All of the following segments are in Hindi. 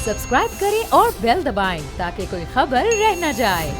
सब्सक्राइब करें और बेल दबाएं ताकि कोई खबर रह न जाए।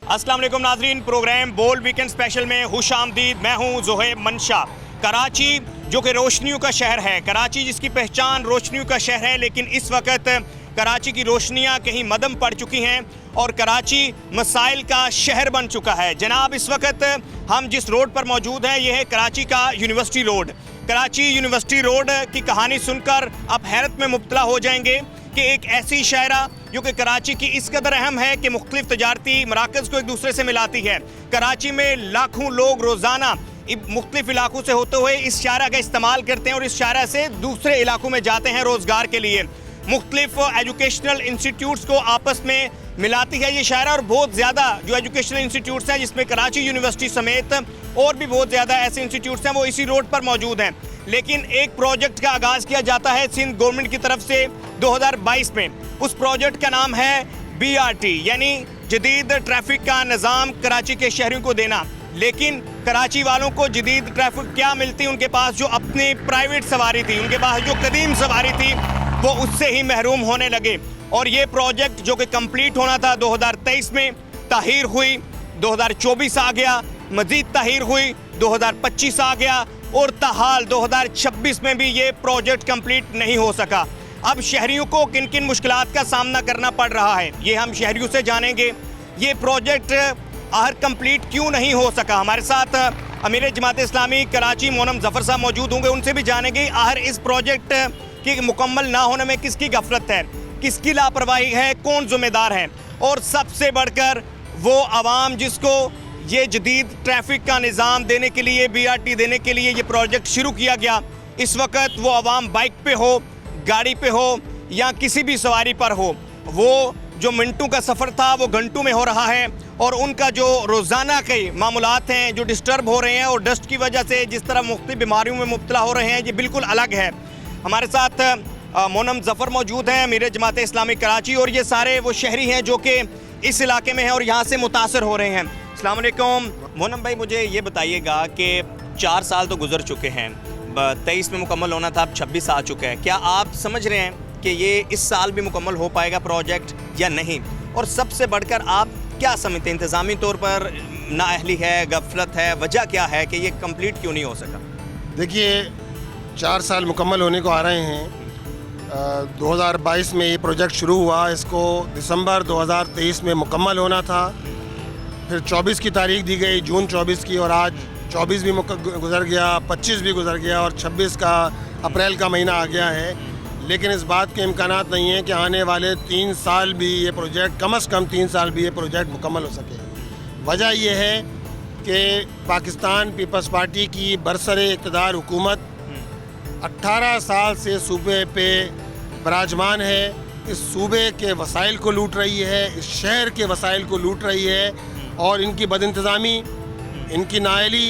अस्सलाम वालेकुम नाजरीन, प्रोग्राम बोल वीकेंड स्पेशल में खुश आमदीद। मैं हूँ ज़ोहेब मंशा। कराची जो कि रोशनियों का शहर है, कराची जिसकी पहचान रोशनियों का शहर है, लेकिन इस वक्त कराची की रोशनियाँ कहीं मदम पड़ चुकी हैं और कराची मसाइल का शहर बन चुका है। जनाब, इस वक्त हम जिस रोड पर मौजूद हैं ये है कराची का university road. Karachi university road की कहानी सुनकर आप हैरत में मुब्तला हो जाएंगे कि एक ऐसी शायरा जो कि कराची की इस कदर अहम है कि मुख्तलिफ तजारती मराकज़ को एक दूसरे से मिलाती है। कराची में लाखों लोग रोज़ाना मुख्तलिफ इलाकों से होते हुए इस शायरा का इस्तेमाल करते हैं और इस शायरा से दूसरे इलाकों में जाते हैं रोज़गार के लिए। मुख्तलिफ एजुकेशनल इंस्टीट्यूट्स को आपस में मिलाती है ये शायरा, और बहुत ज़्यादा जो एजुकेशनल इंस्टीट्यूट्स हैं जिसमें कराची यूनिवर्सिटी समेत और भी बहुत ज़्यादा ऐसे इंस्टीट्यूट्स हैं वो इसी रोड पर मौजूद हैं। लेकिन एक प्रोजेक्ट का आगाज़ किया जाता है सिंध गवर्नमेंट की तरफ से 2022 में। उस प्रोजेक्ट का नाम है BRT यानी जदीद ट्रैफिक का निज़ाम कराची के शहरियों को देना। लेकिन कराची वालों को जदीद ट्रैफिक क्या मिलती, उनके पास जो अपनी प्राइवेट सवारी थी, उनके पास जो कदीम सवारी थी, वो उससे ही महरूम होने लगे। और ये प्रोजेक्ट जो कि कंप्लीट होना था 2023 में, ताहीर हुई, 2024 आ गया, मज़ीद ताहीर हुई, 2025 आ गया और ताहाल 2026 में भी ये प्रोजेक्ट कंप्लीट नहीं हो सका। अब शहरियों को किन किन मुश्किलात का सामना करना पड़ रहा है ये हम शहरियों से जानेंगे। ये प्रोजेक्ट आहर कंप्लीट क्यों नहीं हो सका। हमारे साथ अमीर जमात इस्लामी कराची मोनम ज़फ़र साहब मौजूद होंगे, उनसे भी जानेंगे आहर इस प्रोजेक्ट की मुकम्मल ना होने में किसकी गफलत है, किसकी लापरवाही है, कौन ज़िम्मेदार है, और सबसे बढ़कर वो आवाम जिसको ये जदीद ट्रैफिक का निज़ाम देने के लिए, BRT देने के लिए ये प्रोजेक्ट शुरू किया गया, इस वक्त वो आवाम बाइक पे हो, गाड़ी पे हो या किसी भी सवारी पर हो, वो जो मिनटों का सफ़र था वो घंटों में हो रहा है और उनका जो रोज़ाना के मामूलात हैं जो डिस्टर्ब हो रहे हैं और डस्ट की वजह से जिस तरह मुख्तलिफ बीमारियों में मुब्तला हो रहे हैं ये बिल्कुल अलग है। हमारे साथ मोनम ज़फ़र मौजूद हैं, अमीर जमात इस्लामी कराची, और ये सारे वो शहरी हैं जो कि इस इलाके में हैं और यहाँ से मुतासर हो रहे हैं। अस्सलाम वालेकुम मोनम भाई, मुझे ये बताइएगा कि 4 साल तो गुजर चुके हैं, 23 में मुकम्मल होना था, अब 26 आ चुका है। क्या आप समझ रहे हैं कि ये इस साल भी मुकम्मल हो पाएगा प्रोजेक्ट या नहीं? और सबसे बढ़कर आप क्या समझते हैं, इंतज़ामी तौर पर नाअहली है, गफलत है, वजह क्या है कि ये कंप्लीट क्यों नहीं हो सका? देखिए, 4 साल मुकम्मल होने को आ रहे हैं। 2022 में ये प्रोजेक्ट शुरू हुआ, इसको दिसंबर 2023 में मुकम्मल होना था। फिर 24 की तारीख दी गई, जून 24 की, और आज 24 भी गुजर गया, 25 भी गुजर गया और 26 का अप्रैल का महीना आ गया है। लेकिन इस बात के इम्कानात नहीं है कि आने वाले 3 साल भी ये प्रोजेक्ट, कम से कम 3 साल भी ये प्रोजेक्ट मुकम्मल हो सके। वजह ये है कि पाकिस्तान पीपल्स पार्टी की बरसरे इक़्तिदार हुकूमत 18 साल से सूबे पे विराजमान है। इस सूबे के वसाइल को लूट रही है, इस शहर के वसाइल को लूट रही है, और इनकी बदइंतज़ामी, इनकी नाअहली,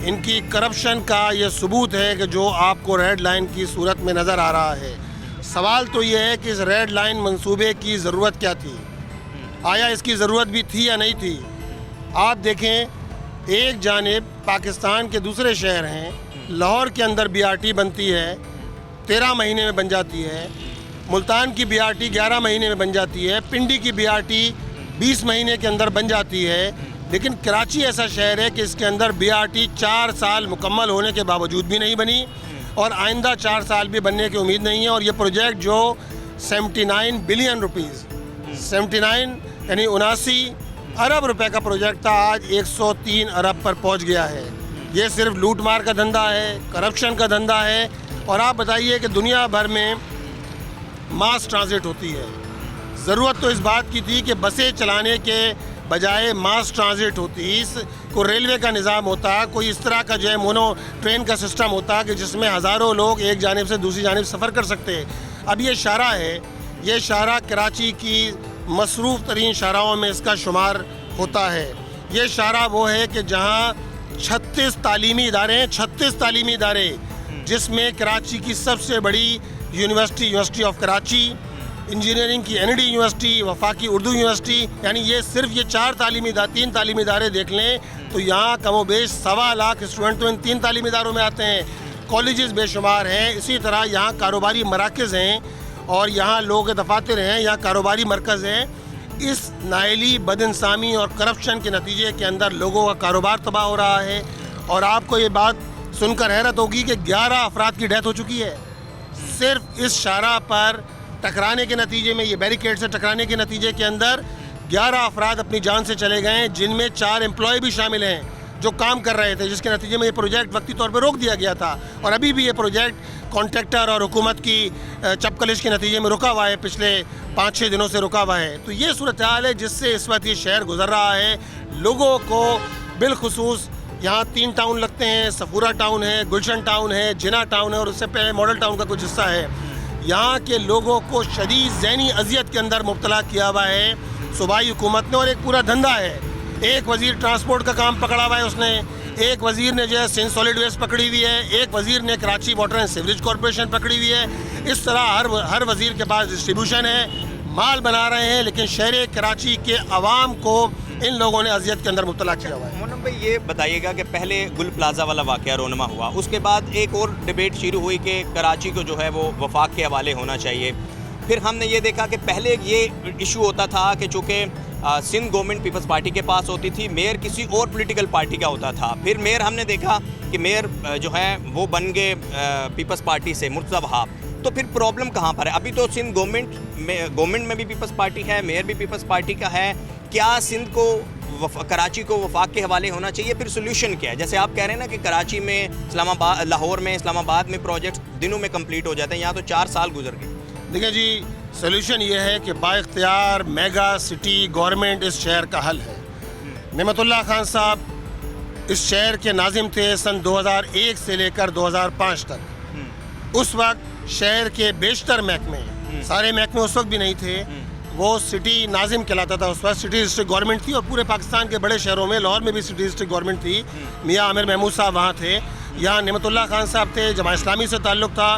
इनकी करप्शन का ये सबूत है कि जो आपको रेड लाइन की सूरत में नज़र आ रहा है। सवाल तो ये है कि इस रेड लाइन मंसूबे की ज़रूरत क्या थी, आया इसकी ज़रूरत भी थी या नहीं थी? आप देखें, एक जानिब पाकिस्तान के दूसरे शहर हैं, लाहौर के अंदर BRT बनती है, 13 महीने में बन जाती है, मुल्तान की BRT 11 महीने में बन जाती है, पिंडी की BRT 20 महीने के अंदर बन जाती है। लेकिन कराची ऐसा शहर है कि इसके अंदर BRT 4 साल मुकम्मल होने के बावजूद भी नहीं बनी और आइंदा 4 साल भी बनने की उम्मीद नहीं है। और ये प्रोजेक्ट जो 79 बिलियन रुपीज़, 79 यानी 79 अरब रुपए का प्रोजेक्ट था, आज 103 अरब पर पहुंच गया है। ये सिर्फ लूट मार का धंधा है, करप्शन का धंधा है। और आप बताइए कि दुनिया भर में मास ट्रांजिट होती है, ज़रूरत तो इस बात की थी कि बसें चलाने के बजाय मास ट्रांजिट होती, को रेलवे का निज़ाम होता, कोई इस तरह का जो है मोनो ट्रेन का सिस्टम होता कि जिसमें हज़ारों लोग एक जानिब से दूसरी जानिब सफ़र कर सकते हैं। अब ये शाहरा है, ये शाहरा कराची की मसरूफ़ तरीन शाहराओं में इसका शुमार होता है। ये शाहरा वो है कि जहाँ 36 तालीमी इदारे हैं, 36 तालीमी इदारे, जिसमें कराची की सबसे बड़ी यूनिवर्सिटी ऑफ कराची, इंजीनियरिंग की ND यूनिवर्सिटी, वफाकी उर्दू यूनिवर्सिटी, यानी ये सिर्फ ये तीन तालीमी इदारे देख लें तो यहाँ कमोबेश 1.25 लाख स्टूडेंट तो इन 3 तालीमी इदारों में आते हैं। कॉलेजेस बेशुमार हैं, इसी तरह यहाँ कारोबारी मराकज़ हैं और यहाँ लोग दफातर हैं, यहाँ कारोबारी मरकज़ हैं। इस नाइली बदइंसामी और करप्शन के नतीजे के अंदर लोगों का कारोबार तबाह हो रहा है। और आपको ये बात सुनकर हैरत होगी कि 11 अफराद की डेथ हो चुकी है सिर्फ इस शाहराह पर टकराने के नतीजे में। ये बैरिकेड से टकराने के नतीजे के अंदर 11 अफराद अपनी जान से चले गए हैं, जिनमें 4 एम्प्लॉय भी शामिल हैं जो काम कर रहे थे, जिसके नतीजे में ये प्रोजेक्ट वक्ती तौर पर रोक दिया गया था। और अभी भी ये प्रोजेक्ट कॉन्ट्रैक्टर और हुकूमत की चपकलिश के नतीजे में रुका हुआ है, पिछले 5-6 दिनों से रुका हुआ है। तो ये सूरत हाल है जिससे इस वक्त ये शहर गुजर रहा है। लोगों को बिलखुसूस यहाँ 3 टाउन लगते हैं, सफूरा टाउन है, गुलशन टाउन है, जिना टाउन है और उससे पहले मॉडल टाउन का कुछ हिस्सा है। यहाँ के लोगों को शदीद ज़हनी अजियत के अंदर मुब्तला किया हुआ है सूबाई हुकूमत ने। और एक पूरा धंधा है, एक वज़ीर ट्रांसपोर्ट का काम पकड़ा हुआ है उसने, एक वज़ीर ने जो है सिंध सॉलिड वेस्ट पकड़ी हुई है, एक वज़ीर ने Karachi water and sewerage corporation पकड़ी हुई है। इस तरह हर वज़ीर के पास डिस्ट्रीब्यूशन है, माल बना रहे हैं, लेकिन शहर कराची के अवाम को इन लोगों ने अजियत के अंदर मुब्तला किया हुआ है। मोहन भाई ये बताइएगा कि पहले गुल प्लाजा वाला वाक़या रोनमा हुआ, उसके बाद एक और डिबेट शुरू हुई कि कराची को जो है वो वफाक के हवाले होना चाहिए। फिर हमने ये देखा कि पहले ये इशू होता था कि चूँकि सिंध गवर्नमेंट पीपल्स पार्टी के पास होती थी, मेयर किसी और पॉलिटिकल पार्टी का होता था। फिर मेयर हमने देखा कि मेयर जो है वो बन गए पीपल्स पार्टी से, मुर्तज़ा वहाब। तो फिर प्रॉब्लम कहाँ पर है? अभी तो सिंध गवर्नमेंट में भी पीपल्स पार्टी है, मेयर भी पीपल्स पार्टी का है। क्या सिंध को कराची को वफाक के हवाले होना चाहिए? फिर सोल्यूशन क्या है? जैसे आप कह रहे हैं ना कि कराची में, इस्लामाबाद, लाहौर में, इस्लामाबाद में प्रोजेक्ट्स दिनों में कंप्लीट हो जाते हैं, यहाँ तो 4 साल गुजर गए। देखिए जी, सोल्यूशन ये है कि बाइख्तियार मेगा सिटी गवर्नमेंट इस शहर का हल है। नेमतुल्लाह खान साहब इस शहर के नाजिम थे सन 2001 से लेकर 2005 तक। उस वक्त शहर के बेशतर महकमे, सारे महकमे उस वक्त भी नहीं थे, वो सिटी नाजिम कहलाता था। उस वक्त सिटी डिस्ट्रिक्ट गवर्नमेंट थी और पूरे पाकिस्तान के बड़े शहरों में, लाहौर में भी सिटी डिस्ट्रिक्ट गवर्नमेंट थी। मियाँ आमिर महमूद साहब वहाँ थे, यहाँ नेमतुल्लाह खान साहब थे, जमात इस्लामी से ताल्लुक़ था।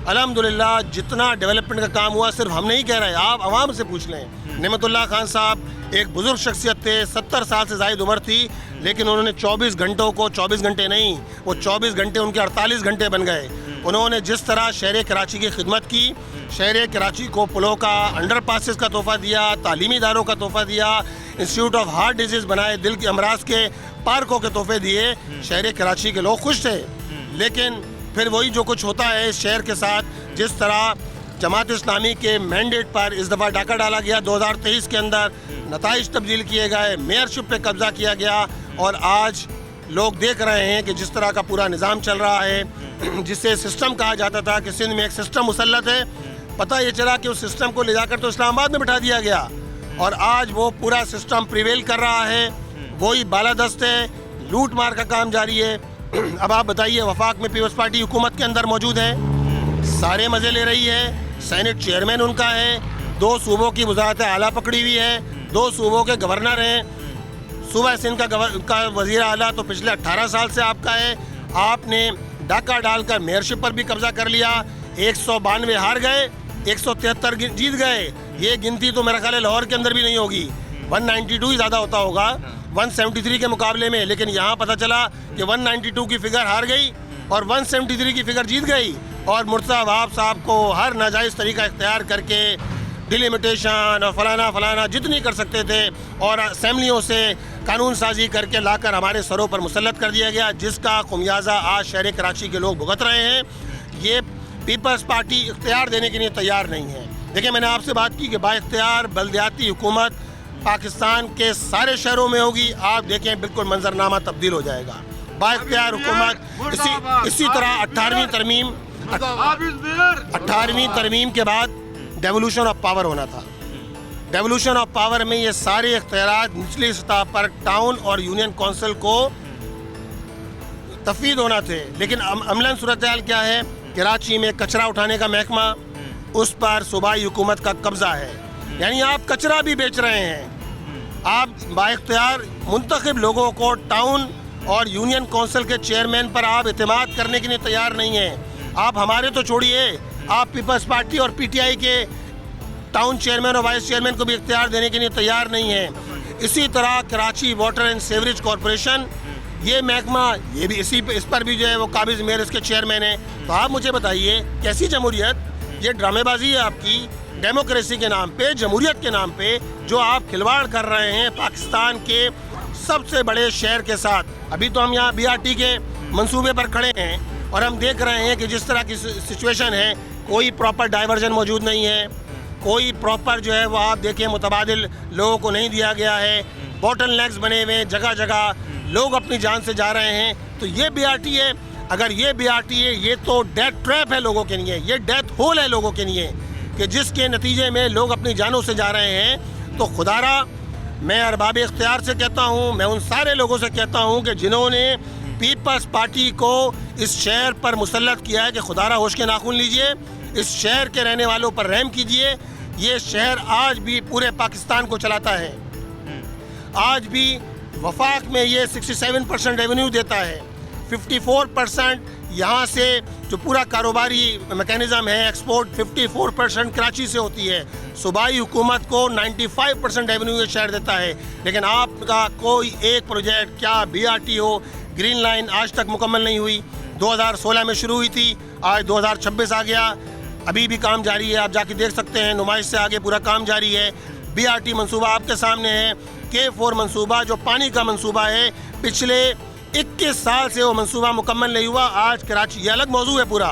अल्हम्दुलिल्लाह जितना डेवलपमेंट का काम हुआ सिर्फ हम नहीं कह रहे, आप आवाम से पूछ लें। नेमतुल्लाह खान साहब एक बुज़ुर्ग शख्सियत थे, 70 साल से ज़ायद उम्र थी, लेकिन उन्होंने 24 घंटों को 24 घंटे नहीं, वो 24 घंटे उनके 48 घंटे बन गए। उन्होंने जिस तरह शहर कराची की खिदमत की, शहर कराची को पुलों का, अंडर पासिस का तोहफ़ा दिया, तालीमी इदारों का तोहफ़ा दिया, इंस्टीट्यूट ऑफ हार्ट डिजीज़ बनाए, दिल के अमराज के पार्कों के तोहफ़े दिए, शहर कराची के लोग खुश थे। लेकिन फिर वही जो कुछ होता है इस शहर के साथ, जिस तरह जमात इस्लामी के मैंडेट पर इस दफ़ा डाका डाला गया 2023 के अंदर, नताइज तब्दील किए गए, मेयरशिप पे कब्ज़ा किया गया और आज लोग देख रहे हैं कि जिस तरह का पूरा निज़ाम चल रहा है, जिसे सिस्टम कहा जाता था कि सिंध में एक सिस्टम मुसल्लत है, पता ये चला कि उस सिस्टम को ले जाकर तो इस्लामाबाद में बिठा दिया गया और आज वो पूरा सिस्टम प्रिवेल कर रहा है। वही बालादस्त है, लूट मार का काम जारी है। अब आप बताइए, वफाक में पीपल्स पार्टी हुकूमत के अंदर मौजूद है, सारे मज़े ले रही है, सेनेट चेयरमैन उनका है, 2 सूबों की वज़ारत आला पकड़ी हुई है, 2 सूबों के गवर्नर हैं। सूबा सिंध का वज़ीर आला तो पिछले 18 साल से आपका है। आपने डाका डालकर मेयरशिप पर भी कब्ज़ा कर लिया, 192 हार गए, 173 जीत गए। ये गिनती तो मेरा ख्याल है लाहौर के अंदर भी नहीं होगी, 192 ही ज़्यादा होता होगा 173 के मुकाबले में। लेकिन यहाँ पता चला कि 192 की फ़िगर हार गई और 173 की फ़िगर जीत गई। और मुर्तज़ा वहाब साहब को हर नाजायज़ तरीका इख्तियार करके डिलिमिटेशन और फलाना जितनी कर सकते थे और असम्बलियों से कानून साजी करके लाकर हमारे सरों पर मुसल्लत कर दिया गया, जिसका खुमियाजा आज शहर कराची के लोग भुगत रहे हैं। ये पीपल्स पार्टी इख्तियार देने के लिए तैयार नहीं है। देखिए, मैंने आपसे बात की कि बाइख्तियार बल्दियाती हुकूमत पाकिस्तान के सारे शहरों में होगी। आप देखें, बिल्कुल मंजरनामा तब्दील हो जाएगा। बाइख्तियार हुकूमत इसी तरह 18वीं तरमीम के बाद डेवोल्यूशन ऑफ पावर होना था। डेवोल्यूशन ऑफ पावर में ये सारे इख्तियारात निचली सतह पर टाउन और यूनियन काउंसिल को तफवीज़ होना थे। लेकिन अमलन सूरत हाल क्या है? कराची में कचरा उठाने का महकमा, उस पर सूबाई हुकूमत का कब्ज़ा है, यानी आप कचरा भी बेच रहे हैं। आप बाइख्तियार मुंतखब लोगों को टाउन और यूनियन काउंसिल के चेयरमैन पर आप इत्मीनान करने के लिए तैयार नहीं हैं। आप हमारे तो छोड़िए, आप पीपल्स पार्टी और PTI के टाउन चेयरमैन और वाइस चेयरमैन को भी इख्तियार देने के लिए तैयार नहीं है। इसी तरह Karachi water and sewerage corporation, ये महकमा, ये भी इस पर भी जो है वो काबिज मेयर इसके चेयरमैन है। तो आप मुझे बताइए कैसी जमहूरियत, ये ड्रामेबाजी है आपकी डेमोक्रेसी के नाम पे, जमहूरियत के नाम पे, जो आप खिलवाड़ कर रहे हैं पाकिस्तान के सबसे बड़े शहर के साथ। अभी तो हम यहाँ BRT के मंसूबे पर खड़े हैं और हम देख रहे हैं कि जिस तरह की सिचुएशन है, कोई प्रॉपर डाइवर्जन मौजूद नहीं है, कोई प्रॉपर जो है वो आप देखें मुतबादिल लोगों को नहीं दिया गया है, बॉटल नेक्स बने हुए हैं, जगह जगह लोग अपनी जान से जा रहे हैं। तो ये BRT है, अगर ये BRT है, ये तो डेथ ट्रैप है लोगों के लिए, ये डेथ होल है लोगों के लिए, कि जिसके नतीजे में लोग अपनी जानों से जा रहे हैं। तो खुदारा मैं अरबाब इख्तियार से कहता हूँ, मैं उन सारे लोगों से कहता हूँ कि जिन्होंने पीपल्स पार्टी को इस शहर पर मुसल्लत किया है, कि खुदारा होश के नाखून लीजिए, इस शहर के रहने वालों पर रहम कीजिए। ये शहर आज भी पूरे पाकिस्तान को चलाता है, आज भी वफाक में ये 67% रेवेन्यू देता है, 54% यहाँ से जो पूरा कारोबारी मैकेनिज़्म है एक्सपोर्ट 54% कराची से होती है। सूबाई हुकूमत को 95% रेवेन्यू ये शहर देता है। लेकिन आपका कोई एक प्रोजेक्ट, क्या BRT हो, ग्रीन लाइन आज तक मुकम्मल नहीं हुई। 2016 में शुरू हुई थी, आज 2026 आ गया, अभी भी काम जारी है। आप जाके देख सकते हैं, नुमाइश से आगे पूरा काम जारी है। BRT मंसूबा आपके सामने है। K4 मंसूबा जो पानी का मंसूबा है, पिछले 21 साल से वो मंसूबा मुकम्मल नहीं हुआ। आज कराची, ये अलग मौजू है पूरा,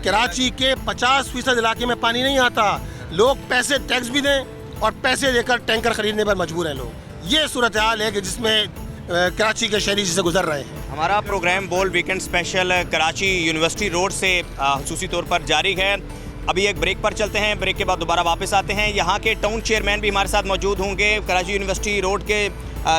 कराची के 50% इलाके में पानी नहीं आता। लोग पैसे टैक्स भी दें और पैसे देकर टैंकर खरीदने पर मजबूर हैं लोग। ये सूरत हाल है कि जिसमें कराची के शहरी से गुजर रहे हैं। हमारा प्रोग्राम बोल weekend special Karachi university road से खुसूसी तौर पर जारी है। अभी एक ब्रेक पर चलते हैं, ब्रेक के बाद दोबारा वापस आते हैं। यहाँ के टाउन चेयरमैन भी हमारे साथ मौजूद होंगे, कराची यूनिवर्सिटी रोड के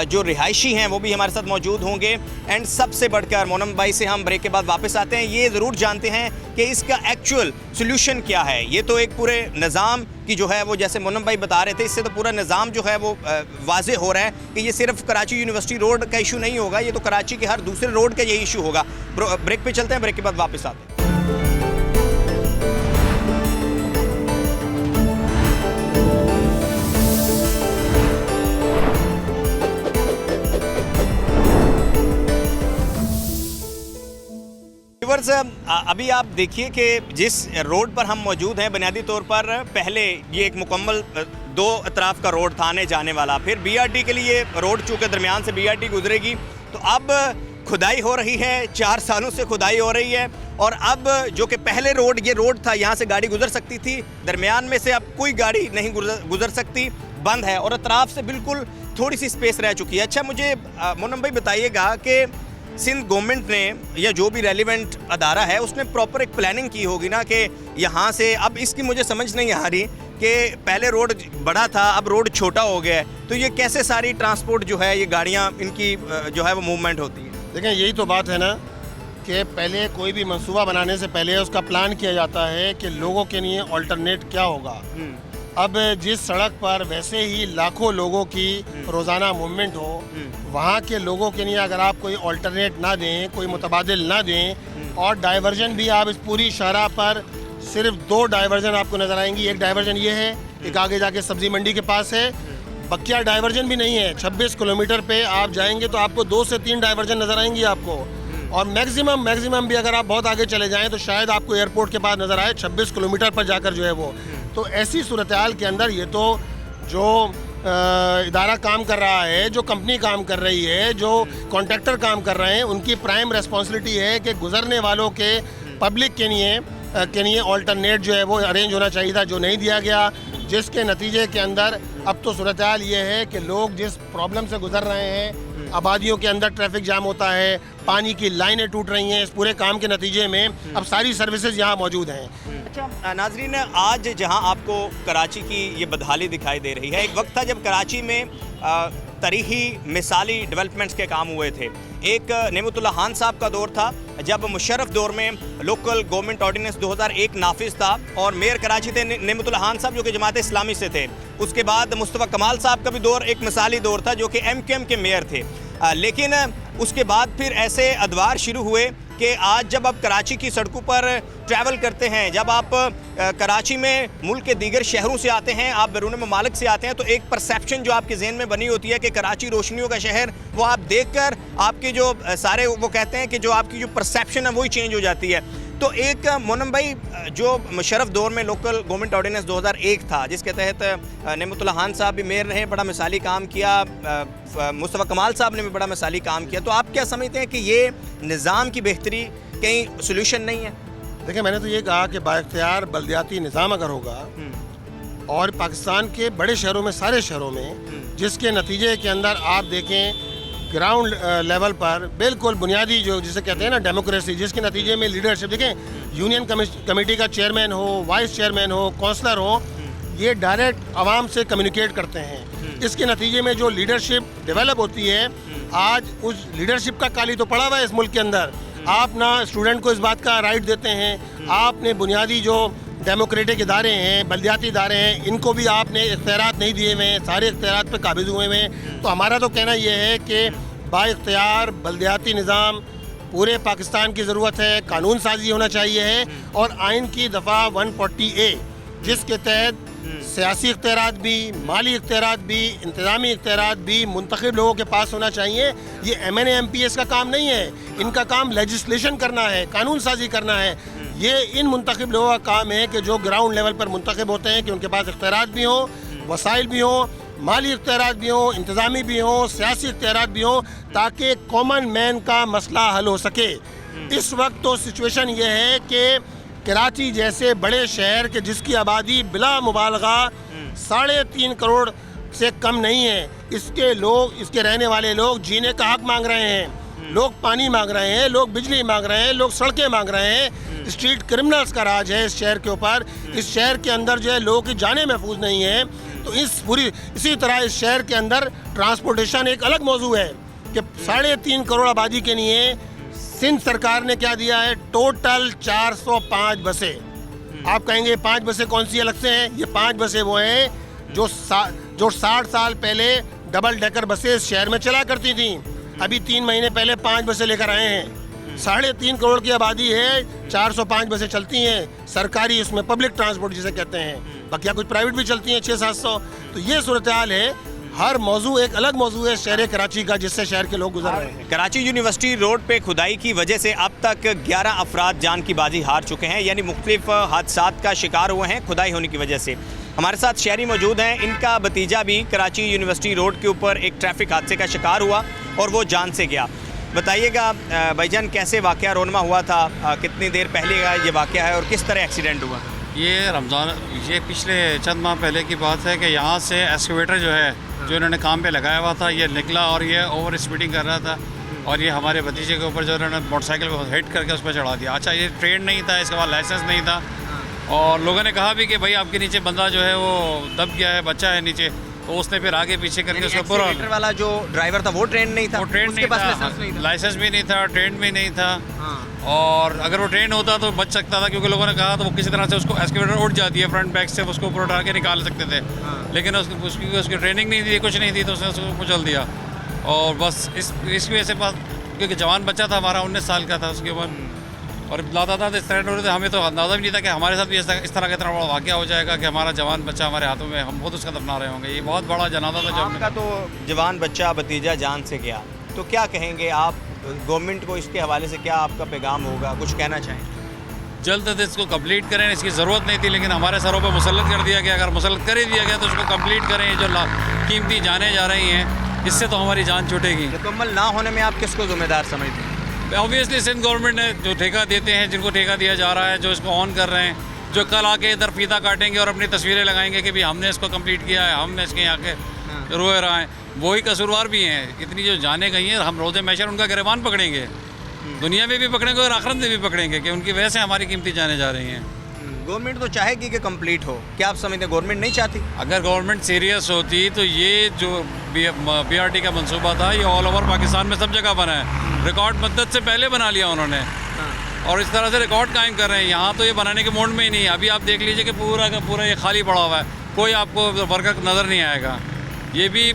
जो रिहायशी हैं वो भी हमारे साथ मौजूद होंगे। एंड सबसे बढ़कर मोनम भाई से हम ब्रेक के बाद वापस आते हैं, ये ज़रूर जानते हैं कि इसका एक्चुअल सोल्यूशन क्या है। ये तो एक पूरे निज़ाम की जो है वो, जैसे मोनम भाई बता रहे थे, इससे तो पूरा निज़ाम जो है वो वाज़े हो रहा है कि ये सिर्फ कराची यूनिवर्सिटी रोड का इशू नहीं होगा, ये तो कराची के हर दूसरे रोड का यही इशू होगा। ब्रेक पे चलते हैं, ब्रेक के बाद वापस आते हैं। अभी आप देखिए कि जिस रोड पर हम मौजूद हैं, बुनियादी तौर पर पहले ये एक मुकम्मल 2 अतराफ का रोड था आने जाने वाला। फिर BRT के लिए रोड चूँकि दरमियान से BRT गुजरेगी, तो अब खुदाई हो रही है, 4 सालों से खुदाई हो रही है। और अब जो कि पहले रोड, ये रोड था, यहाँ से गाड़ी गुजर सकती थी, दरमियान में से अब कोई गाड़ी नहीं गुजर सकती, बंद है। और अतराफ से बिल्कुल थोड़ी सी स्पेस रह चुकी है। अच्छा, मुझे मोनम भाई बताइएगा कि सिंध गवर्नमेंट ने या जो भी रेलिवेंट अदारा है उसने प्रॉपर एक प्लानिंग की होगी ना, कि यहाँ से, अब इसकी मुझे समझ नहीं आ रही कि पहले रोड बड़ा था, अब रोड छोटा हो गया है, तो ये कैसे सारी ट्रांसपोर्ट जो है, ये गाड़ियाँ, इनकी जो है वो मूवमेंट होती है। देखें, यही तो बात है ना कि पहले कोई भी मंसूबा बनाने से पहले उसका प्लान किया जाता है कि लोगों के लिए ऑल्टरनेट क्या होगा। अब जिस सड़क पर वैसे ही लाखों लोगों की रोज़ाना मूवमेंट हो, वहाँ के लोगों के लिए अगर आप कोई ऑल्टरनेट ना दें, कोई मुतबादिल ना दें, और डाइवर्जन भी आप इस पूरी शाहराह पर सिर्फ 2 डाइवर्जन आपको नज़र आएंगी। एक डाइवर्जन ये है, एक आगे जाके सब्ज़ी मंडी के पास है, बकिया डाइवर्जन भी नहीं है। 26 किलोमीटर पे आप जाएंगे तो आपको 2 से 3 डाइवर्जन नज़र आएंगी आपको। और मैक्सिमम भी अगर आप बहुत आगे चले जाएँ तो शायद आपको एयरपोर्ट के पास नज़र आए 26 किलोमीटर पर जाकर जो है वो। तो ऐसी सूरत हाल के अंदर ये तो जो इदारा काम कर रहा है, जो कंपनी काम कर रही है, जो कॉन्ट्रैक्टर काम कर रहे हैं, उनकी प्राइम रिस्पॉन्सिबिलिटी है कि गुजरने वालों के पब्लिक के लिए ऑल्टरनेट जो है वो अरेंज होना चाहिए था, जो नहीं दिया गया, जिसके नतीजे के अंदर अब तो सूरत हाल ये है कि लोग जिस प्रॉब्लम से गुजर रहे हैं, आबादियों के अंदर ट्रैफिक जाम होता है, पानी की लाइनें टूट रही हैं, इस पूरे काम के नतीजे में अब सारी सर्विसेज यहाँ मौजूद हैं। अच्छा नाजरीन, आज जहां आपको कराची की ये बदहाली दिखाई दे रही है, एक वक्त था जब कराची में तरीही मिसाली डेवलपमेंट्स के काम हुए थे। एक नेमतुल्लाह खान साहब का दौर था, जब मुशर्रफ दौर में लोकल गवर्नमेंट ऑर्डिनेंस 2001 नाफिज था और मेयर कराची थे नेमतुल्लाह खान साहब, जो कि जमात इस्लामी से थे। उसके बाद मुस्तफ़ा कमाल साहब का भी दौर एक मिसाली दौर था, जो कि MQM के मेयर थे। लेकिन उसके बाद फिर ऐसे अदवार शुरू हुए कि आज जब आप कराची की सड़कों पर ट्रैवल करते हैं, जब आप कराची में मुल्क के दीगर शहरों से आते हैं, आप बैरून ममालिक से आते हैं, तो एक परसेप्शन जो आपके जहन में बनी होती है कि कराची रोशनियों का शहर, वो आप देखकर आपके जो सारे वो कहते हैं कि जो आपकी जो परसेप्शन है वही चेंज हो जाती है। तो एक मोनम भाई, जो मुशर्रफ दौर में लोकल गवर्नमेंट ऑर्डिनेंस 2001 था, जिसके तहत नेमतुल्ला खान साहब भी मेयर रहे, बड़ा मिसाली काम किया, मुस्तफ़ा कमाल साहब ने भी बड़ा मिसाली काम किया, तो आप क्या समझते हैं कि ये निज़ाम की बेहतरी कहीं सोल्यूशन नहीं है? देखिए, मैंने तो ये कहा कि बाइख्तियार बल्दियाती निज़ाम अगर होगा और पाकिस्तान के बड़े शहरों में, सारे शहरों में, जिसके नतीजे के अंदर आप देखें ग्राउंड लेवल पर बिल्कुल बुनियादी जो जिसे कहते हैं ना डेमोक्रेसी, जिसके नतीजे में लीडरशिप, देखें यूनियन कमेटी का चेयरमैन हो, वाइस चेयरमैन हो, काउंसलर हो, ये डायरेक्ट आवाम से कम्युनिकेट करते हैं। इसके नतीजे में जो लीडरशिप डेवलप होती है, आज उस लीडरशिप का काली तो पड़ा हुआ है इस मुल्क के अंदर। आप ना स्टूडेंट को इस बात का राइट देते हैं, आपने बुनियादी जो डेमोक्रेटिक इदारे हैं, बल्दियाती इदारे हैं, इनको भी आपने इख्तियारात नहीं दिए हुए हैं, सारे इख्तियारात पे काबिज हुए हैं। तो हमारा तो कहना ये है कि बाइख्तियार बल्दियाती निज़ाम पूरे पाकिस्तान की ज़रूरत है, कानून साजी होना चाहिए है, और आइन की दफ़ा 140A जिसके तहत सियासी इख्तियारात भी, माली इख्तियारात भी, इंतज़ामी इख्तियारात भी मुंतखब लोगों के पास होना चाहिए। ये MNA MPS का काम नहीं है, इनका काम लेजिस्लेशन करना है, कानून साजी करना है। ये इन मुंतखब लोगों का काम है कि जो ग्राउंड लेवल पर मुंतखब होते हैं कि उनके पास इख्तियारात भी हों, वसाइल भी हों, माली इख्तियारात भी हों, इंतज़ामी भी हों, सियासी इख्तियारात भी हों, ताकि कॉमन मैन का मसला हल हो सके। इस वक्त तो सिचुएशन ये है कि कराची जैसे बड़े शहर के जिसकी आबादी बिला मुबालगा 3.5 करोड़ से कम नहीं है, इसके लोग, इसके रहने वाले लोग जीने का हक मांग रहे हैं, लोग पानी मांग रहे हैं, लोग बिजली मांग रहे हैं, लोग सड़कें मांग रहे हैं। स्ट्रीट क्रिमिनल्स का राज है इस शहर के ऊपर। इस शहर के अंदर जो है लोगों की जानें महफूज नहीं है। तो इसी तरह इस शहर के अंदर ट्रांसपोर्टेशन एक अलग मौजू है कि 3.5 करोड़ आबादी के लिए सिंध सरकार ने क्या दिया है, टोटल 405 बसें। आप कहेंगे 5 बसें कौन सी अलग से हैं? ये 5 बसें वो हैं जो 60 साल पहले डबल डेकर बसें इस शहर में चला करती थी। अभी 3 महीने पहले 5 बसें लेकर आए हैं। 3.5 करोड़ की आबादी है, 405 बसें चलती हैं सरकारी, उसमें पब्लिक ट्रांसपोर्ट जिसे कहते हैं, बाकी कुछ प्राइवेट भी चलती हैं 600-700। तो ये सूरत हाल है। हर मौजू एक अलग मौजू है शहर कराची का, जिससे शहर के लोग गुजर रहे हैं। कराची यूनिवर्सिटी रोड पे खुदाई की वजह से अब तक 11 अफराद जान की बाजी हार चुके हैं, यानी मुख्तलिफ हादसात का शिकार हुए हैं खुदाई होने की वजह से। हमारे साथ शहरी मौजूद हैं, इनका भतीजा भी कराची यूनिवर्सिटी रोड के ऊपर एक ट्रैफिक हादसे का शिकार हुआ और वो जान से गया। बताइएगा भाईजान, कैसे वाक़या रोनमा हुआ था, कितनी देर पहले का ये वाक़या है और किस तरह एक्सीडेंट हुआ? ये पिछले चंद माह पहले की बात है कि यहाँ से एक्सकेवेटर जो है, जो इन्होंने काम पे लगाया हुआ था, ये निकला और ये ओवर स्पीडिंग कर रहा था और ये हमारे भतीजे के ऊपर जो इन्होंने मोटरसाइकिल को हिट करके उस पर चढ़ा दिया। अच्छा, ये ट्रेन नहीं था, इसके बाद लाइसेंस नहीं था, और लोगों ने कहा भी कि भाई आपके नीचे बंदा जो है वो दब गया है, बच्चा है नीचे, तो उसने फिर आगे पीछे करके उसको पूरा, वाला जो ड्राइवर था वो ट्रेन नहीं था, वो ट्रेन नहीं था, लाइसेंस भी नहीं था, ट्रेन भी नहीं था। और अगर वो ट्रेन होता तो बच सकता था, क्योंकि लोगों ने कहा तो वो किसी तरह से उसको एक्सकेवेटर उठ जाती है फ्रंट बैक से, उसको ऊपर उठा के निकाल सकते थे, लेकिन उसकी ट्रेनिंग नहीं थी, कुछ नहीं थी, तो उसने उसको कुचल दिया। और बस इसकी वजह से बात, क्योंकि जवान बच्चा था हमारा, 19 साल का था उसके ऊपर, और लगातार इस तरह हो रहे थे, हमें तो अंदाज़ा भी नहीं था कि हमारे साथ भी इस तरह का इतना बड़ा वाक़या हो जाएगा कि हमारा जवान बच्चा हमारे हाथों में, हम बहुत उसका दफना रहे होंगे। ये बहुत बड़ा जनाजा था। जब आपका तो जवान बच्चा भतीजा जान से गया, तो क्या कहेंगे आप गवर्नमेंट को इसके हवाले से, क्या आपका पैगाम होगा, कुछ कहना चाहें? जल्द इसको कंप्लीट करें, इसकी ज़रूरत नहीं थी, लेकिन हमारे सरों पर मुसल्लत कर दिया गया। अगर मुसल्लत कर ही दिया गया तो उसको कंप्लीट करें। जो कीमती जाने जा रही हैं, इससे तो हमारी जान छूटेगी। मुकम्मल ना होने में आप किसको ज़िम्मेदार समझते हैं? ऑब्वियसली सिंध गवर्नमेंट ने, जो ठेका देते हैं, जिनको ठेका दिया जा रहा है, जो इसको ऑन कर रहे हैं, जो कल आके इधर फीता काटेंगे और अपनी तस्वीरें लगाएंगे कि भाई हमने इसको कंप्लीट किया है, हमने इसके यहाँ के रोए रहा है, वही कसूरवार भी हैं। इतनी जो जाने गई हैं, हम रोज़े मैशर उनका गिरबान पकड़ेंगे, दुनिया में भी पकड़ेंगे और आखिरत में भी पकड़ेंगे, कि उनकी वजह से हमारी कीमती जाने जा रही हैं। गवर्नमेंट तो चाहेगी कि कंप्लीट हो, क्या आप समझते हैं गवर्नमेंट नहीं चाहती? अगर गवर्नमेंट सीरियस होती तो ये जो BRT का मंसूबा था, ये ऑल ओवर पाकिस्तान में सब जगह बना है। रिकॉर्ड मद्दत से पहले बना लिया उन्होंने, और इस तरह से रिकॉर्ड कायम कर रहे हैं। यहाँ तो ये बनाने के मोड में ही नहीं। अभी आप देख लीजिए कि पूरा का पूरा ये खाली पड़ा हुआ है, कोई आपको वर्कर नज़र नहीं आएगा। ये भी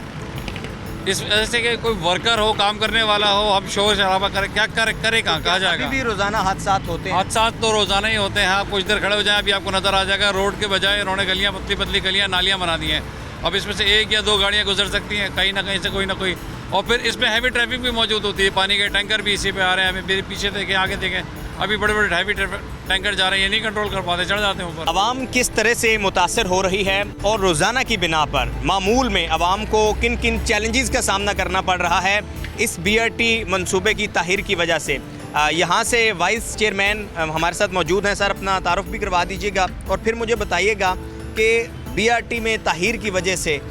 इस वजह से कि कोई वर्कर हो, काम करने वाला हो, हम शोर शराबा करे, क्या करे कहाँ जाएगा। अभी भी रोजाना हादसात होते हैं। हादसा तो रोजाना ही होते हैं। आप कुछ देर खड़े हो जाएं, अभी आपको नज़र आ जाएगा रोड के बजाय उन्होंने गलियाँ, पतली पतली गलियाँ, नालियाँ बना दी हैं। अब इसमें से 1 या 2 गाड़ियाँ गुजर सकती हैं कहीं ना कहीं से, कोई ना कोई। और फिर इसमें हैवी ट्रैफिक भी मौजूद होती है। पानी के टैंकर भी इसी पे आ रहे हैं। हमें मेरे पीछे देखें, आगे देखें, अभी बड़े बड़े हैवी टैंकर जा रहे हैं, ये नहीं कंट्रोल कर पाते, चढ़ जाते हैं ऊपर। आवाम किस तरह से मुतासर हो रही है और रोज़ाना की बिना पर मामूल में आवाम को किन किन चैलेंजेस का सामना करना पड़ रहा है इस BRT मंसूबे की ताहीर की वजह से। यहाँ से वाइस चेयरमैन हमारे साथ मौजूद हैं। सर, अपना तारुफ भी करवा दीजिएगा और फिर मुझे बताइएगा कि BRT में ताहीर की वजह से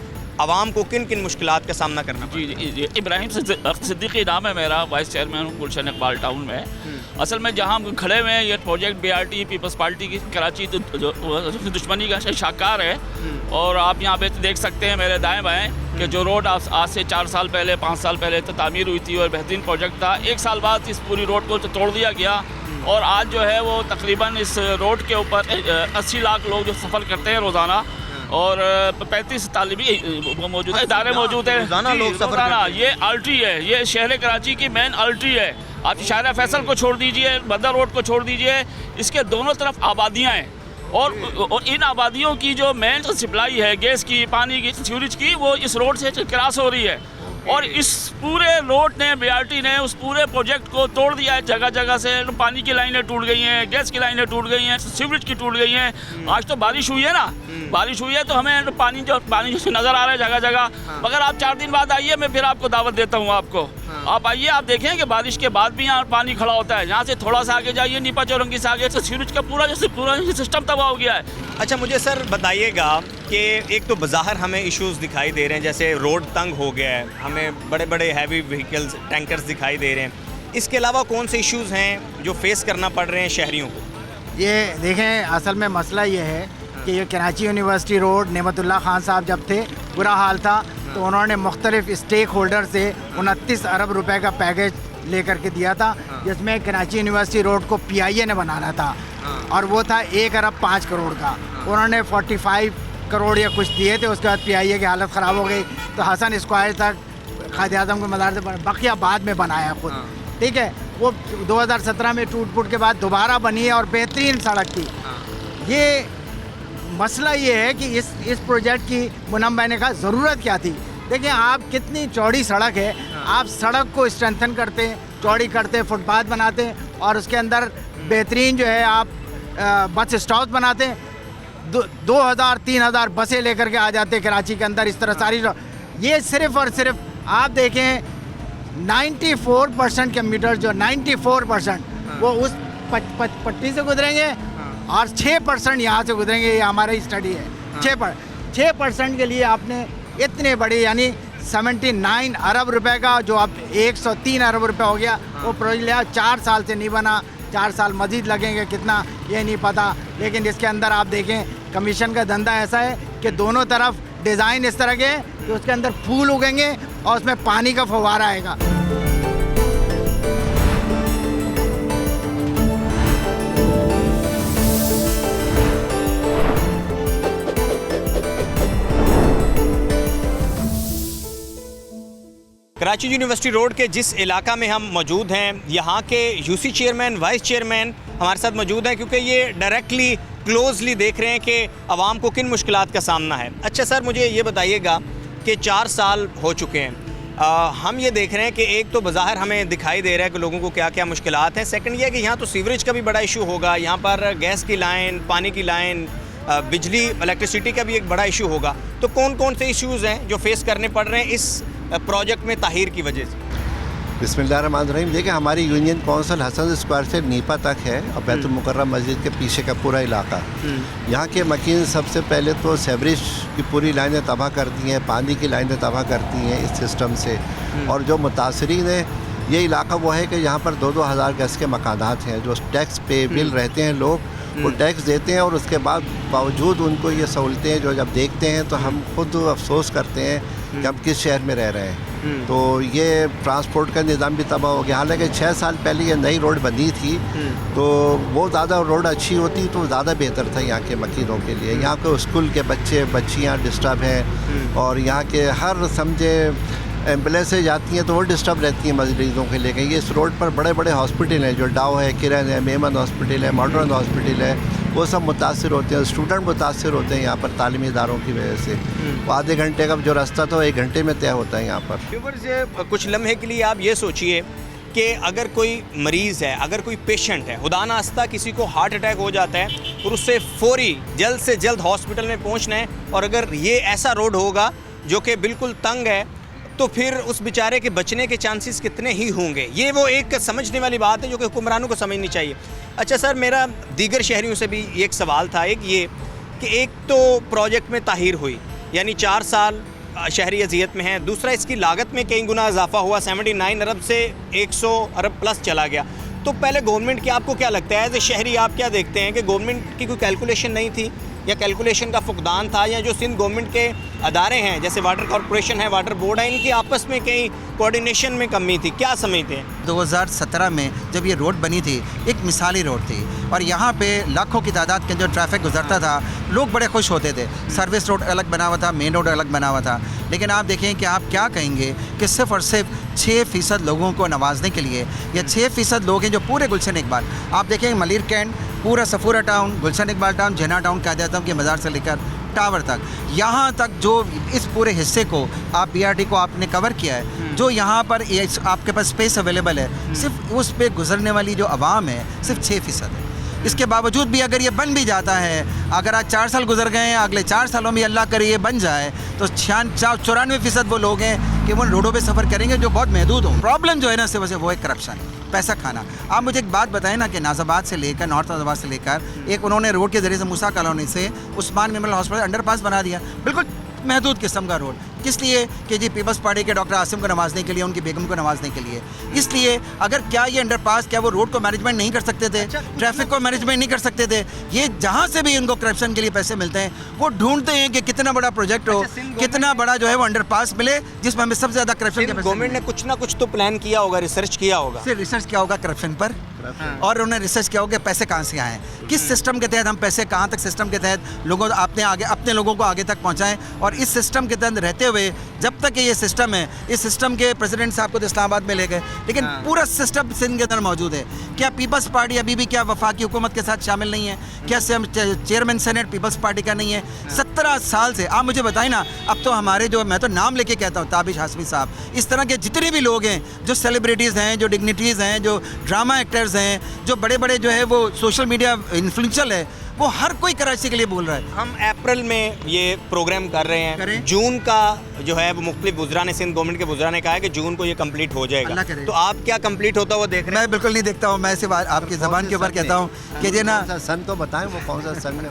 आवाम को किन किन मुश्किलात का सामना करना पड़ा। जी, इब्राहिम सिद्दीकी नाम है मेरा, वाइस चेयरमैन हूँ गुलशन इकबाल टाउन में। असल में जहाँ हम खड़े हुए हैं, ये प्रोजेक्ट BRT पीपल्स पार्टी की कराची जो दुश्मनी का शाहकार है। और आप यहाँ पे देख सकते हैं मेरे दाएं बाएं कि जो रोड आज से 4 साल पहले, 5 साल पहले तो तामीर हुई थी और बेहतरीन प्रोजेक्ट था। 1 साल बाद इस पूरी रोड को तोड़ दिया गया और आज जो है वो तकरीबन इस रोड के ऊपर 80 लाख लोग जो सफ़र करते हैं रोज़ाना और 35 तालिबी मौजूद है, इदारे मौजूद है। रोज़ाना लोग सफ़र करते हैं। ये आर्टरी है, ये शहर कराची की मेन आर्टरी है। आप शायरा फैसल को छोड़ दीजिए, बदर रोड को छोड़ दीजिए, इसके दोनों तरफ आबादियाँ हैं और इन आबादियों की जो मेन सप्लाई है गैस की, पानी की, सीवरेज की, वो इस रोड से क्रॉस हो रही है। और इस पूरे रोड ने, BRT ने उस पूरे प्रोजेक्ट को तोड़ दिया है। जगह जगह से पानी की लाइनें टूट गई हैं, गैस की लाइनें टूट गई हैं, सीवरेज की टूट गई हैं। आज तो बारिश हुई है ना, बारिश हुई है तो हमें पानी जो नज़र आ रहा है जगह जगह। मगर आप 4 दिन बाद आइए, मैं फिर आपको दावत देता हूँ आपको। आप आइए, आप देखें कि बारिश के बाद भी यहाँ पानी खड़ा होता है। यहाँ से थोड़ा सा आगे जाइए, नीपा चौरंगी से आगे, तो सीवरेज का पूरा सिस्टम तबाह हो गया है। अच्छा, मुझे सर बताइएगा कि एक तो बज़ाहिर हमें इश्यूज़ दिखाई दे रहे हैं, जैसे रोड तंग हो गया है, हमें बड़े बड़े हैवी व्हीकल्स, टैंकर्स दिखाई दे रहे हैं। इसके अलावा कौन से इश्यूज़ हैं जो फेस करना पड़ रहे हैं शहरियों को? ये देखें, असल में मसला ये है कि ये कराची यूनिवर्सिटी रोड नेमतुल्लाह खान साहब जब थे, बुरा हाल था, तो उन्होंने मुख्तलिफ स्टेक होल्डर से 29 अरब रुपए का पैकेज लेकर के दिया था, जिसमें कराची यूनिवर्सिटी रोड को PIA ने बनाना था और वो था 1 अरब 5 करोड़ का। उन्होंने 45 करोड़ या कुछ दिए थे। उसके बाद PIA की हालत ख़राब हो गई तो हसन स्क्वायर तक कायद आज़म के मदार से बकिया बाद में बनाया खुद, ठीक है। वो 2017 में टूट फूट के बाद दोबारा बनी है और बेहतरीन सड़क थी। ये मसला ये है कि इस प्रोजेक्ट की मुनम भाई ने कहा ज़रूरत क्या थी। देखिए, आप कितनी चौड़ी सड़क है, आप सड़क को स्ट्रेंथन करते हैं, चौड़ी करते हैं, फुटपाथ बनाते हैं और उसके अंदर बेहतरीन जो है आप बस स्टॉप बनाते हैं। 2000-3000 बसें लेकर के आ जाते हैं कराची के अंदर। इस तरह सारी ये सिर्फ और सिर्फ आप देखें 94% के मीटर, जो 94% वो उस पट्टी से गुजरेंगे और 6% यहाँ से गुजरेंगे। ये हमारी स्टडी है। 6% के लिए आपने इतने बड़े यानी 79 अरब रुपए का, जो अब 103 अरब रुपए हो गया, वो प्रोजेक्ट लिया। 4 साल से नहीं बना, 4 साल मजीद लगेंगे, कितना ये नहीं पता। लेकिन इसके अंदर आप देखें, कमीशन का धंधा ऐसा है कि दोनों तरफ डिज़ाइन इस तरह के कि उसके अंदर फूल उगेंगे और उसमें पानी का फव्वारा आएगा। कराची यूनिवर्सिटी रोड के जिस इलाका में हम मौजूद हैं, यहाँ के UC चेयरमैन, वाइस चेयरमैन हमारे साथ मौजूद हैं, क्योंकि ये डायरेक्टली क्लोजली देख रहे हैं कि आवाम को किन मुश्किलात का सामना है। अच्छा सर, मुझे ये बताइएगा कि 4 साल हो चुके हैं, हम ये देख रहे हैं कि एक तो बज़ाहिर हमें दिखाई दे रहा है कि लोगों को क्या क्या मुश्किलात हैं। सेकंड ये है कि यहाँ तो सीवरेज का भी बड़ा इशू होगा, यहाँ पर गैस की लाइन, पानी की लाइन, बिजली, इलेक्ट्रिसिटी का भी एक बड़ा इशू होगा। तो कौन कौन से इश्यूज़ हैं जो फेस करने पड़ रहे हैं इस प्रोजेक्ट में ताहीर की वजह से? बिस्मिल्लाहिर्रहमानिर्रहीम। देखिए, हमारी यूनियन कौंसिल हसन स्क्वायर से नीपा तक है और बैतुल मुकर्रम मस्जिद के पीछे का पूरा इलाका। यहाँ के मकीन सबसे पहले तो सेवरेज की पूरी लाइनें तबाह करती हैं, पानी की लाइनें तबाह करती हैं इस सिस्टम से। और जो मुतासरीन है, ये इलाका वो है कि यहाँ पर 2-2 हज़ार गज के मकानात हैं, जो टैक्स पे बिल रहते हैं, लोग वो टैक्स देते हैं और उसके बाद बावजूद उनको ये सहूलतें जो जब देखते हैं तो हम खुद अफसोस करते हैं कि हम किस शहर में रह रहे हैं। तो ये ट्रांसपोर्ट का निज़ाम भी तबाह हो गया। हालांकि 6 साल पहले ये नई रोड बनी थी, तो वो ज़्यादा रोड अच्छी होती तो ज़्यादा बेहतर था यहाँ के मकीनों के लिए। यहाँ के स्कूल के बच्चे बच्चियाँ डिस्टर्ब हैं और यहाँ के हर समझे एम्बुलेंसें जाती हैं तो वो डिस्टर्ब रहती हैं मरीजों के लेके। ये इस रोड पर बड़े बड़े हॉस्पिटल हैं, जो डाव है, किरण है, मेमन हॉस्पिटल है, मॉडर्न हॉस्पिटल है, वो सब मुतासिर होते हैं। स्टूडेंट मुतासिर होते हैं यहाँ पर तालीमी इदारों की वजह से। वो आधे घंटे का जो रास्ता था 1 घंटे में तय होता है यहाँ पर। व्यूअर्स, कुछ लम्हे के लिए आप ये सोचिए कि अगर कोई मरीज़ है, अगर कोई पेशेंट है, खुदा नास्ता किसी को हार्ट अटैक हो जाता है और उससे फौरी जल्द से जल्द हॉस्पिटल में पहुंचना है, और अगर ये ऐसा रोड होगा जो कि बिल्कुल तंग है, तो फिर उस बेचारे के बचने के चांसेस कितने ही होंगे। ये वो एक समझने वाली बात है जो कि हुक्मरानों को समझनी चाहिए। अच्छा सर, मेरा दीगर शहरियों से भी एक सवाल था, एक ये कि एक तो प्रोजेक्ट में ताहीर हुई, यानी 4 साल शहरी अजियत में है। दूसरा, इसकी लागत में कई गुना इजाफा हुआ, 79 अरब से 100 अरब प्लस चला गया। तो पहले गवर्नमेंट की, आपको क्या लगता है एज ए शहरी, आप क्या देखते हैं कि गवर्नमेंट की कोई कैलकुलेशन नहीं थी, या कैलकुलेशन का फुकदान था, या जो सिंध गवर्नमेंट के अदारे हैं जैसे वाटर कॉरपोरेशन है, वाटर बोर्ड है, इनकी आपस में कहीं कोऑर्डिनेशन में कमी थी? क्या समझते हैं? 2017 में जब ये रोड बनी थी, एक मिसाली रोड थी और यहाँ पे लाखों की तादाद के जो ट्रैफिक गुजरता था, लोग बड़े खुश होते थे। सर्विस रोड अलग बना हुआ था, मेन रोड अलग बना हुआ था। लेकिन आप देखें कि आप क्या कहेंगे कि सिर्फ और सिर्फ 6% लोगों को नवाजने के लिए, या 6% लोग हैं जो पूरे गुलशन इकबाल, आप देखें मलिर कैंट, पूरा सफूरा टाउन, गुलशन इकबाल टाउन, जिन्ना टाउन, कायद आज़म के मज़ार से लेकर टावर तक, यहाँ तक जो इस पूरे हिस्से को आप BRT को आपने कवर किया है, जो यहाँ पर आपके पास स्पेस अवेलेबल है, सिर्फ उस पे गुजरने वाली जो आवाम है सिर्फ 6% है। इसके बावजूद भी अगर ये बन भी जाता है, अगर आज 4 साल गुजर गए हैं, अगले 4 सालों में अल्लाह करे ये बन जाए, तो 94% वो लोग हैं कि वो रोडों पे सफ़र करेंगे जो बहुत महदूद हों। प्रॉब्लम जो है ना सिर्फ वो है करप्शन, पैसा खाना। आप मुझे एक बात बताएं ना कि नाज़ाबाद से लेकर, नॉर्थ नाज़ाबाद से लेकर, एक उन्होंने रोड के ज़रिए से मूसा कॉलोनी से उस्मान मेमोरियल हॉस्पिटल अंडरपास बना दिया, बिल्कुल महदूद किस्म का रोड। किस लिए? कि जी पीपल्स पार्टी के डॉक्टर आसिम को नवाजने के लिए, उनकी बेगम को नवाजने के लिए। इसलिए अगर क्या ये अंडरपास, क्या वो रोड को मैनेजमेंट नहीं कर सकते थे, ट्रैफिक को मैनेजमेंट नहीं कर सकते थे? ये जहाँ से भी इनको करप्शन के लिए पैसे मिलते हैं, वो ढूंढते हैं कि कितना बड़ा प्रोजेक्ट हो, कितना बड़ा जो है वो अंडरपास मिले जिसमें हमें सबसे ज़्यादा करप्शन के पैसे। गवर्नमेंट ने कुछ ना कुछ तो प्लान किया होगा, रिसर्च किया होगा। सिर्फ रिसर्च किया होगा करप्शन पर, और उन्होंने रिसर्च किया होगा पैसे कहाँ से आए, किस सिस्टम के तहत हम पैसे कहाँ तक सिस्टम के तहत लोगों अपने लोगों को आगे तक पहुँचाएं। और इस सिस्टम के तहत रहते हुए, जब तक ये सिस्टम है, इस सिस्टम के प्रेसिडेंट साहब को तो इस्लामाबाद में ले गए, लेकिन पूरा सिस्टम सिंध के अंदर मौजूद है। क्या पीपल्स पार्टी अभी भी क्या वफाकी हुकूमत के साथ शामिल नहीं है? क्या चेयरमैन सेनेट पीपल्स पार्टी का नहीं है? 17 साल से आप मुझे बताएं ना। अब तो हमारे जो, मैं तो नाम लेके कहता हूँ, ताबिश हाशमी साहब, इस तरह के जितने भी लोग हैं, जो सेलिब्रिटीज़ हैं, जो डिग्निटीज़ हैं, जो ड्रामा एक्टर्स हैं, जो बड़े बड़े जो है वो सोशल मीडिया इन्फ्लुएंसर है, वो हर कोई कराची के लिए बोल रहा है। हम अप्रैल में ये प्रोग्राम कर रहे हैं, जून का जो है वो मुख्तलिफ वुज़रा ने, सिंध गवर्नमेंट के वुज़रा ने कहा है कि जून को ये कंप्लीट हो जाएगा। तो आप क्या कंप्लीट होता हुआ देख रहे हैं? मैं बिल्कुल नहीं देखता हूँ, मैं सिर्फ आपकी ज़बान के ऊपर कहता हूँ कि जे ना सन तो बताएं, वो कौन सा सन है?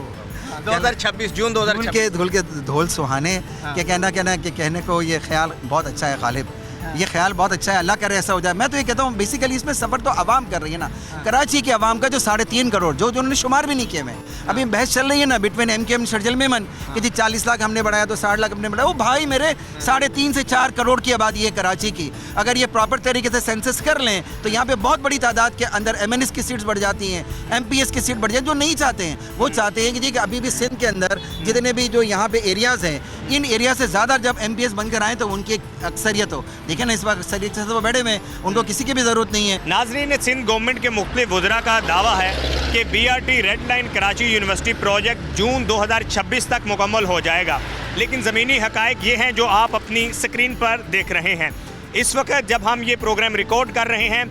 2026, जून 2026 धुल के धोल सुहाने के कहने को ये ख्याल बहुत अच्छा है गालिब, ये ख्याल बहुत अच्छा है, अल्लाह करे ऐसा हो जाए। मैं तो ये कहता हूँ बेसिकली इसमें सफ़र तो आवाम कर रही है ना, कराची की आवाम का जो 3.5 करोड़ जो उन्होंने शुमार भी नहीं किए में, अभी बहस चल रही है ना बिटवीन MKM शर्जल मेमन कि जी 40 लाख हमने बढ़ाया तो 60 लाख हमने बढ़ाया। वो भाई मेरे 3.5 से 4 करोड़ की आबादी है कराची की। अगर ये प्रॉपर तरीके से सेंसस कर लें तो यहाँ पे बहुत बड़ी तादाद के अंदर MNS की सीट्स बढ़ जाती हैं, MPS की सीट बढ़ जाती है। जो नहीं चाहते हैं वो चाहते हैं कि जी कि अभी भी सिंध के अंदर जितने भी जो यहाँ पे एरियाज़ हैं, इन एरिया से ज़्यादा जब MPS बनकर आएँ तो उनकी अक्सरियत हो। देखिए ना, इस बार अक्सरियत से तो बैठे में, उनको किसी की भी ज़रूरत नहीं है। नाज़रीन, सिंध गवर्नमेंट के मुख्तलिफ वुज़रा का दावा है कि BRT red line Karachi university project June 2026 तक मुकम्मल हो जाएगा, लेकिन ज़मीनी हक़ाइक़ ये हैं जो आप अपनी स्क्रीन पर देख रहे हैं। इस वक्त जब हम ये प्रोग्राम रिकॉर्ड कर रहे हैं,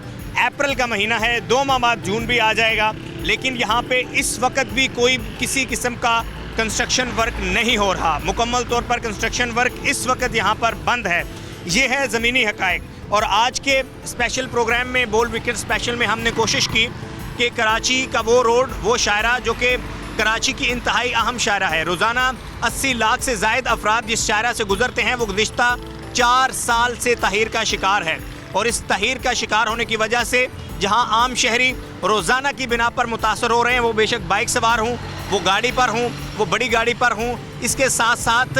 अप्रैल का महीना है, 2 माह बाद जून भी आ जाएगा, लेकिन यहाँ पे इस वक्त भी कोई किसी किस्म का कंस्ट्रक्शन वर्क नहीं हो रहा। मुकम्मल तौर पर कंस्ट्रक्शन वर्क इस वक्त यहाँ पर बंद है। ये है ज़मीनी हक़ाइक़। और आज के स्पेशल प्रोग्राम में, बोल वीकेंड स्पेशल में, हमने कोशिश की कि कराची का वो रोड, वो शायरा जो कि कराची की इंतहाई अहम शायरा है, रोज़ाना 80 लाख से ज़ायद अफराद जिस शायरा से गुजरते हैं, वो गुज़िश्ता 4 साल से तहीर का शिकार है। और इस तहीर का शिकार होने की वजह से जहां आम शहरी रोज़ाना की बिना पर मुतासर हो रहे हैं, वो बेशक बाइक सवार हों, वो गाड़ी पर हों, वो बड़ी गाड़ी पर हों, इसके साथ साथ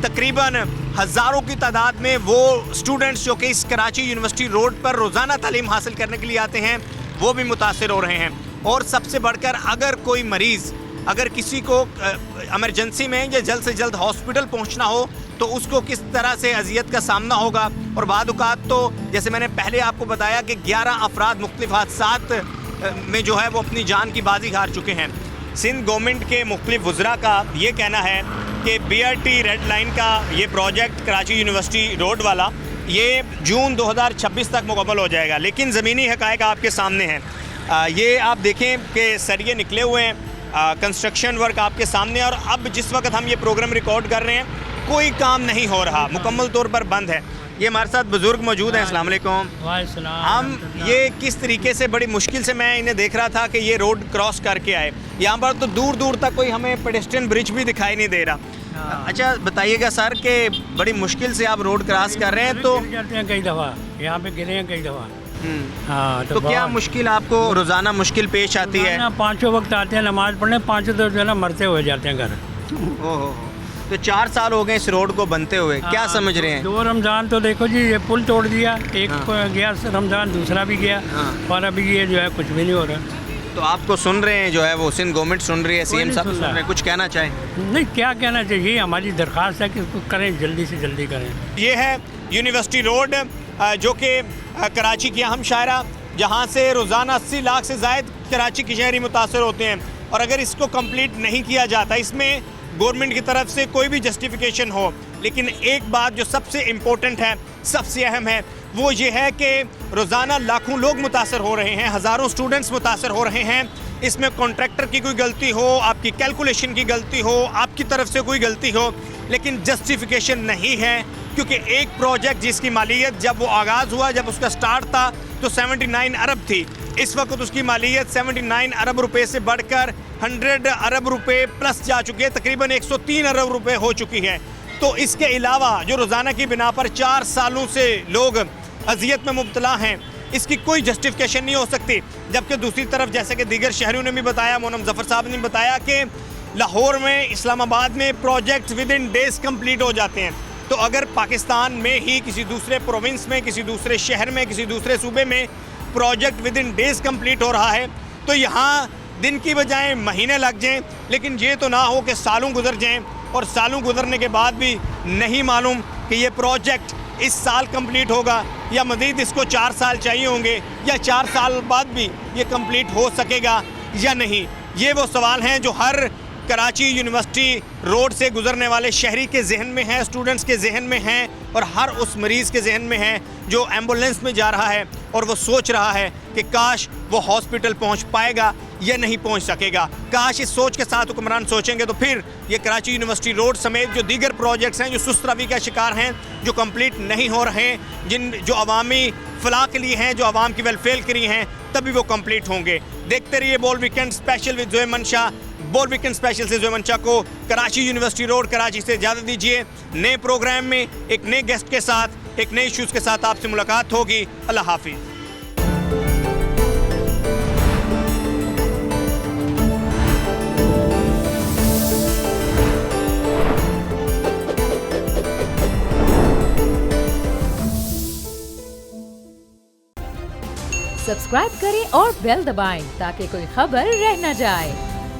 तकरीबन हज़ारों की तादाद में वो स्टूडेंट्स जो कि इस कराची यूनिवर्सिटी रोड पर रोज़ाना तालीम हासिल करने के लिए आते हैं, वो भी मुतासर हो रहे हैं। और सबसे बढ़कर अगर कोई मरीज़ अगर किसी को इमरजेंसी में या जल्द से जल्द हॉस्पिटल पहुंचना हो तो उसको किस तरह से अजियत का सामना होगा। और बाद औक़ात तो जैसे मैंने पहले आपको बताया कि 11 अफराद मुख्तलिफ हादसात में जो है वो अपनी जान की बाजी हार चुके हैं। सिंध गवर्नमेंट के मुख्तलिफ वज़रा का ये कहना है कि BRT रेड लाइन का ये प्रोजेक्ट कराची यूनिवर्सिटी रोड वाला ये जून 2026 तक मुकम्मल हो जाएगा, लेकिन ज़मीनी हक़ाइक़ आपके सामने हैं। ये आप देखें कि सरिये निकले हुए हैं, कंस्ट्रक्शन वर्क आपके सामने, और अब जिस वक्त हम ये प्रोग्राम रिकॉर्ड कर रहे हैं कोई काम नहीं हो रहा, मुकम्मल तौर पर बंद है। ये हमारे साथ बुज़ुर्ग मौजूद हैं। अस्सलाम वालेकुम। हम ये किस तरीके से बड़ी मुश्किल से मैं इन्हें देख रहा था कि ये रोड क्रॉस करके आए, यहाँ पर तो दूर दूर तक कोई हमें पेडेस्ट्रियन ब्रिज भी दिखाई नहीं दे रहा। अच्छा बताइएगा सर कि बड़ी मुश्किल से आप रोड क्रॉस कर रहे हैं तो जाते हैं कई दफ़ा, यहाँ पे गिरे हैं कई दफ़ा। हाँ तो क्या मुश्किल आपको रोज़ाना मुश्किल पेश आती है? पाँचों वक्त आते हैं नमाज पढ़ने, पाँचों तो जो है ना मरते हुए जाते हैं घर। ओहो, तो 4 साल हो गए इस रोड को बनते हुए, क्या समझ रहे हैं? 2 रमज़ान तो देखो जी ये पुल तोड़ दिया, एक गया रमज़ान, दूसरा भी गया, और अभी ये जो है कुछ भी नहीं हो रहा। तो आपको सुन रहे हैं जो है वो सिंध गवर्नमेंट सुन रही है, CM साहब सुन रहे हैं, कुछ कहना चाहें? नहीं, क्या कहना चाहिए, हमारी दरख्वास्त है कि इसको करें, जल्दी से जल्दी करें। ये है यूनिवर्सिटी रोड जो कि कराची की अहम शायरा, जहाँ से रोज़ाना 80 लाख से ज़ायद कराची के शहरी मुतासर होते हैं, और अगर इसको कंप्लीट नहीं किया जाता, इसमें गवर्नमेंट की तरफ से कोई भी जस्टिफिकेशन हो, लेकिन एक बात जो सबसे इम्पोर्टेंट है, सबसे अहम है, वो ये है कि रोज़ाना लाखों लोग मुतासर हो रहे हैं, हज़ारों स्टूडेंट्स मुतासर हो रहे हैं। इसमें कॉन्ट्रैक्टर की कोई गलती हो, आपकी कैलकुलेशन की गलती हो, आपकी तरफ से कोई गलती हो, लेकिन जस्टिफिकेशन नहीं है, क्योंकि एक प्रोजेक्ट जिसकी मालियत जब वो आगाज़ हुआ, जब उसका स्टार्ट था तो 79 अरब थी, इस वक्त उसकी मालियत 79 अरब रुपए से बढ़कर 100 अरब रुपए प्लस जा चुकी है, तकरीबन 103 अरब रुपए हो चुकी है। तो इसके अलावा जो रोज़ाना की बिना पर 4 सालों से लोग अजियत में मुब्तला हैं, इसकी कोई जस्टिफिकेशन नहीं हो सकती। जबकि दूसरी तरफ जैसे कि दीगर शहरियों ने भी बताया, मोनम ज़फ़र साहब ने बताया कि लाहौर में, इस्लामाबाद में project with in days complete हो जाते हैं। तो अगर पाकिस्तान में ही किसी दूसरे प्रोविंस में, किसी दूसरे शहर में, किसी दूसरे सूबे में project with in days complete हो रहा है, तो यहाँ दिन की बजाय महीने लग जाएं, लेकिन ये तो ना हो कि सालों गुजर जाएं, और सालों गुजरने के बाद भी नहीं मालूम कि ये प्रोजेक्ट इस साल कंप्लीट होगा या मज़ीद इसको 4 साल चाहिए होंगे, या 4 साल बाद भी ये कंप्लीट हो सकेगा या नहीं। ये वो सवाल हैं जो हर कराची यूनिवर्सिटी रोड से गुजरने वाले शहरी के जहन में है, स्टूडेंट्स के जहन में हैं, और हर उस मरीज़ के जहन में है जो एम्बुलेंस में जा रहा है और वो सोच रहा है कि काश वो हॉस्पिटल पहुंच पाएगा या नहीं पहुंच सकेगा। काश इस सोच के साथ हुक्मरान सोचेंगे तो फिर ये कराची यूनिवर्सिटी रोड समेत जो दीगर प्रोजेक्ट्स हैं जो सुस्त रवि का शिकार हैं, जो कंप्लीट नहीं हो रहे हैं, जो अवामी फलाह के लिए हैं, जो आवाम की वेलफेयर के लिए हैं, तभी वो कंप्लीट होंगे। देखते रहिए बोल वीकेंड स्पेशल विद जोए मंशा। बोल वीकेंड स्पेशल से जोए मंशा को कराची यूनिवर्सिटी रोड कराची से इजाज़त दीजिए। नए प्रोग्राम में एक नए गेस्ट के साथ, एक नए इशूज़ के साथ आपसे मुलाकात होगी। अल्लाह हाफिज़। सब्सक्राइब करें और बेल दबाएं ताकि कोई खबर रह न जाए।